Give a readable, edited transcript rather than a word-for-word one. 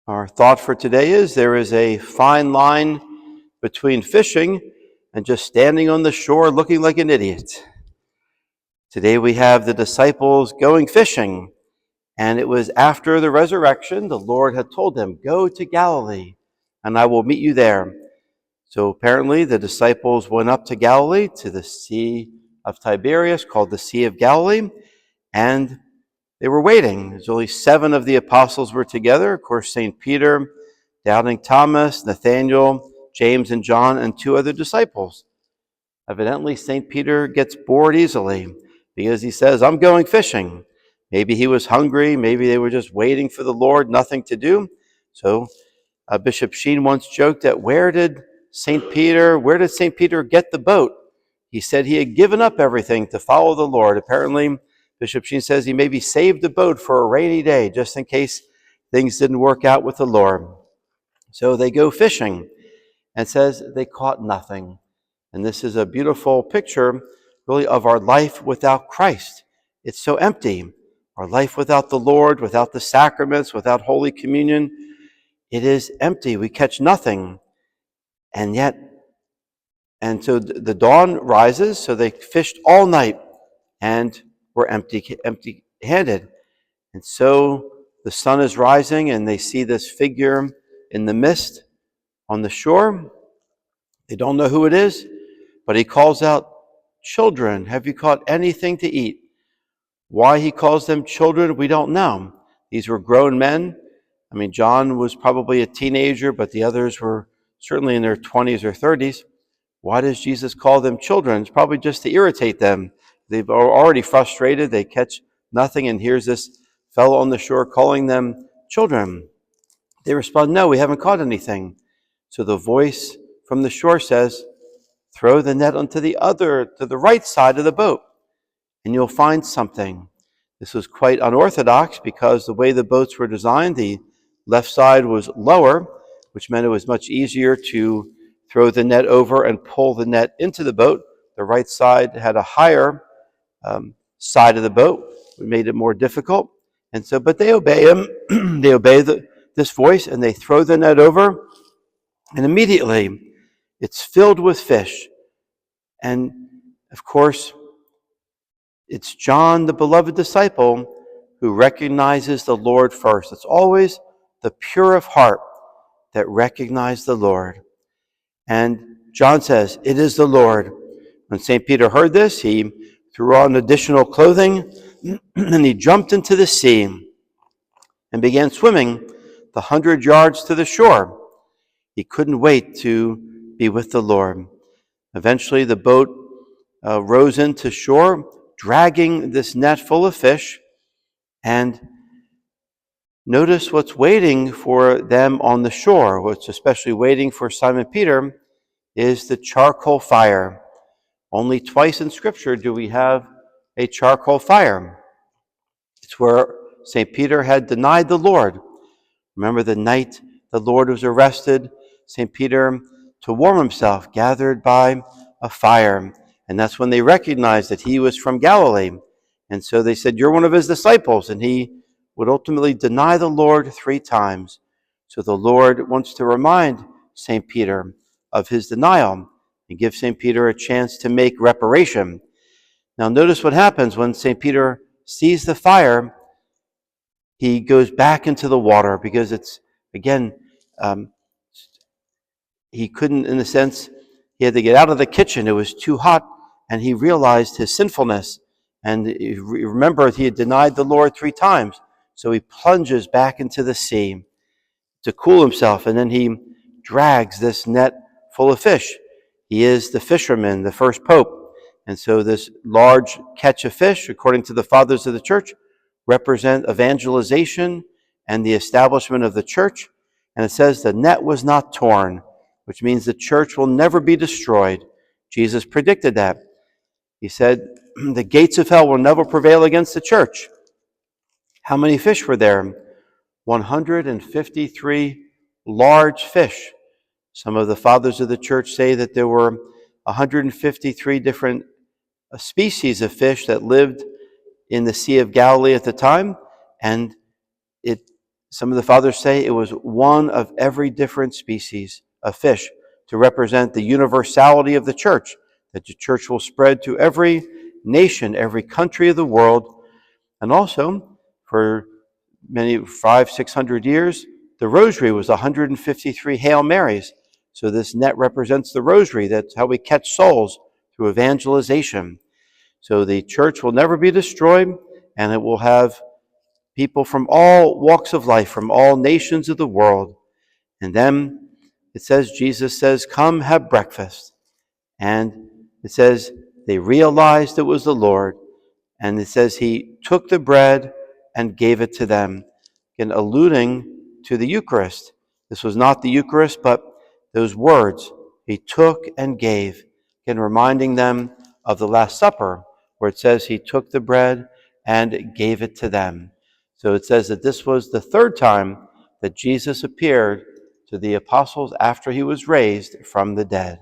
Our thought for today is there is a fine line between fishing and just standing on the shore looking like an idiot. Today we have the disciples going fishing, and it was after the resurrection. The Lord had told them, "Go to Galilee, and I will meet you there." So apparently the disciples went up to Galilee, to the Sea of Tiberias, called the Sea of Galilee, and they were waiting. There's only 7 of the apostles were together. Of course, St. Peter, doubting Thomas, Nathaniel, James, and John, and 2 other disciples. Evidently, St. Peter gets bored easily because he says, "I'm going fishing." Maybe he was hungry. Maybe they were just waiting for the Lord, nothing to do. So Bishop Sheen once joked that where did St. Peter get the boat? He said he had given up everything to follow the Lord. Apparently, Bishop Sheen says he maybe saved the boat for a rainy day, just in case things didn't work out with the Lord. So they go fishing, and says they caught nothing. And this is a beautiful picture, really, of our life without Christ. It's so empty. Our life without the Lord, without the sacraments, without Holy Communion, it is empty. We catch nothing. And so the dawn rises, so they fished all night and were empty-handed. And so the sun is rising, and they see this figure in the mist on the shore. They don't know who it is, but he calls out, "Children, have you caught anything to eat?" Why he calls them children, we don't know. These were grown men. I mean, John was probably a teenager, but the others were certainly in their 20s or 30s. Why does Jesus call them children? It's probably just to irritate them. They've already frustrated. They catch nothing, and here's this fellow on the shore calling them children. They respond, "No, we haven't caught anything." So the voice from the shore says, "Throw the net onto to the right side of the boat, and you'll find something." This was quite unorthodox because the way the boats were designed, the left side was lower, which meant it was much easier to throw the net over and pull the net into the boat. The right side had a higher side of the boat, which made it more difficult. And so, but they obey him. They obey this voice, and they throw the net over, and immediately it's filled with fish. And of course, it's John, the beloved disciple, who recognizes the Lord first. It's always the pure of heart that recognize the Lord. And John says, "It is the Lord." When St. Peter heard this, he threw on additional clothing, and he jumped into the sea and began swimming the 100 yards to the shore. He couldn't wait to be with the Lord. Eventually, the boat rows into shore, dragging this net full of fish. And notice what's waiting for them on the shore. What's especially waiting for Simon Peter is the charcoal fire. Only twice in Scripture do we have a charcoal fire. It's where St. Peter had denied the Lord. Remember the night the Lord was arrested? St. Peter, to warm himself, gathered by a fire. And that's when they recognized that he was from Galilee. And so they said, "You're one of his disciples." And he would ultimately deny the Lord 3 times. So the Lord wants to remind St. Peter of his denial and give St. Peter a chance to make reparation. Now notice what happens when St. Peter sees the fire. He goes back into the water because it's, again, he couldn't, in a sense, he had to get out of the kitchen. It was too hot, and he realized his sinfulness. And remember, he had denied the Lord 3 times. So he plunges back into the sea to cool himself, and then he drags this net full of fish. He is the fisherman, the first pope. And so this large catch of fish, according to the fathers of the church, represent evangelization and the establishment of the church. And it says the net was not torn, which means the church will never be destroyed. Jesus predicted that. He said, "The gates of hell will never prevail against the church." How many fish were there? 153 large fish. Some of the fathers of the church say that there were 153 different species of fish that lived in the Sea of Galilee at the time, and it Some of the fathers say it was one of every different species of fish to represent the universality of the church, that the church will spread to every nation, every country of the world. And also, for many 500-600 years, the rosary was 153 Hail Marys. So this net represents the rosary. That's how we catch souls, through evangelization. So the church will never be destroyed, and it will have people from all walks of life, from all nations of the world. And then it says, Jesus says, "Come, have breakfast." And it says they realized it was the Lord. And it says he took the bread and gave it to them, again alluding to the Eucharist. This was not the Eucharist, but those words, he took and gave, again reminding them of the Last Supper, where it says he took the bread and gave it to them. So it says that this was the third time that Jesus appeared to the apostles after he was raised from the dead.